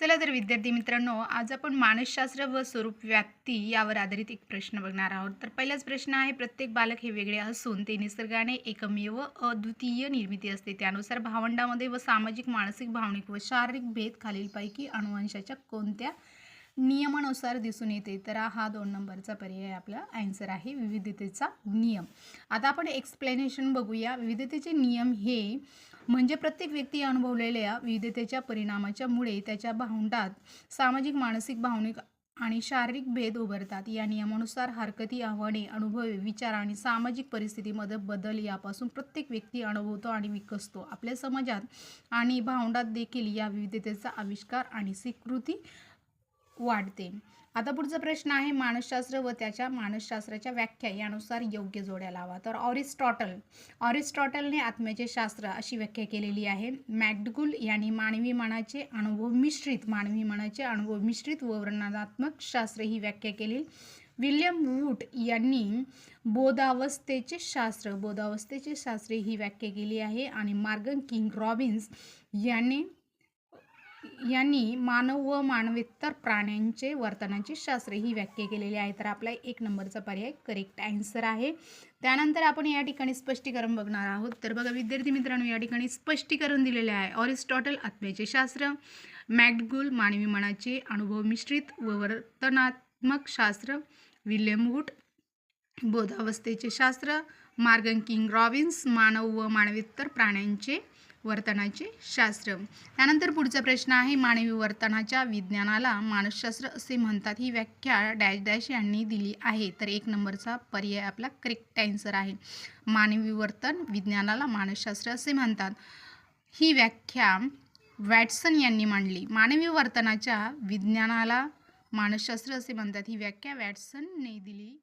चला तर विद्यार्थी मित्रांनो, आज आपण मानसशास्त्र व स्वरूप व्याप्ती यावर आधारित एक प्रश्न बघणार आहोत. तर पहिलाच प्रश्न आहे, प्रत्येक बालक हे वेगळे असून ते निसर्गाने एकमेव अद्वितीय निर्मिती असते. त्यानुसार भावंडामध्ये व सामाजिक, मानसिक, भावनिक व शारीरिक भेद खालीलपैकी अनुवंशाच्या कोणत्या नियमानुसार दिसून येते? तर हा 2 नंबरचा पर्याय आपला आन्सर आहे, विविधतेचा नियम. आता आपण एक्सप्लेनेशन बघूया. विविधतेचे नियम हे म्हणजे प्रत्येक व्यक्ती अनुभवलेल्या विविधतेच्या परिणामाच्यामुळे त्याच्या भावंडात सामाजिक, मानसिक, भावनिक आणि शारीरिक भेद उभारतात. या नियमानुसार हरकती, आव्हाने, अनुभव, विचार आणि सामाजिक परिस्थितीमध्ये बदल यापासून प्रत्येक व्यक्ती अनुभवतो आणि विकसतो. आपल्या समाजात आणि भावंडात देखील या विविधतेचा आविष्कार आणि स्वीकृती वाढते. आता पुढचा प्रश्न आहे, मानसशास्त्र व त्याच्या मानसशास्त्राच्या व्याख्या यानुसार योग्य जोड्या लावा. तर ऑरिस्टॉटलने आत्म्याचे शास्त्र अशी व्याख्या केलेली आहे. मॅकडगुल यांनी मानवी मनाचे अनुभव मिश्रित व वर्णनात्मक शास्त्र ही व्याख्या केली. विल्यम वूड यांनी बोधावस्थेचे शास्त्र ही व्याख्या केली आहे. आणि मॉर्गन किंग रॉबिन्स यांनी मानव व मानवेतर प्राण्यांचे वर्तनाचे शास्त्र ही व्याख्या केलेली आहे. तर आपला 1 नंबरचा पर्याय करेक्ट आन्सर आहे. त्यानंतर आपण या ठिकाणी स्पष्टीकरण बघणार आहोत. तर बघा विद्यार्थी मित्रांनो, या ठिकाणी स्पष्टीकरण दिलेले आहे. ऑरिस्टॉटल आत्म्याचे शास्त्र, मॅकडगुल मानवी मनाचे अनुभव मिश्रित व वर्तनात्मक शास्त्र, विल्यम वूड बोधावस्थेचे शास्त्र, मॉर्गन किंग रॉबिन्स मानव व मानवेतर प्राण्यांचे वर्तनाचे शास्त्र. त्यानंतर पुढचा प्रश्न आहे, मानवी वर्तनाच्या विज्ञानाला मानसशास्त्र असे म्हणतात. ही व्याख्या डॅश डॅश यांनी दिली आहे. तर 1 नंबरचा पर्याय आपला करेक्ट आन्सर आहे. मानवी वर्तन विज्ञानाला मानसशास्त्र असे म्हणतात. ही व्याख्या वॅटसन यांनी मांडली. मानवी वर्तनाच्या विज्ञानाला मानसशास्त्र असे म्हणतात. ही व्याख्या वॅटसनने दिली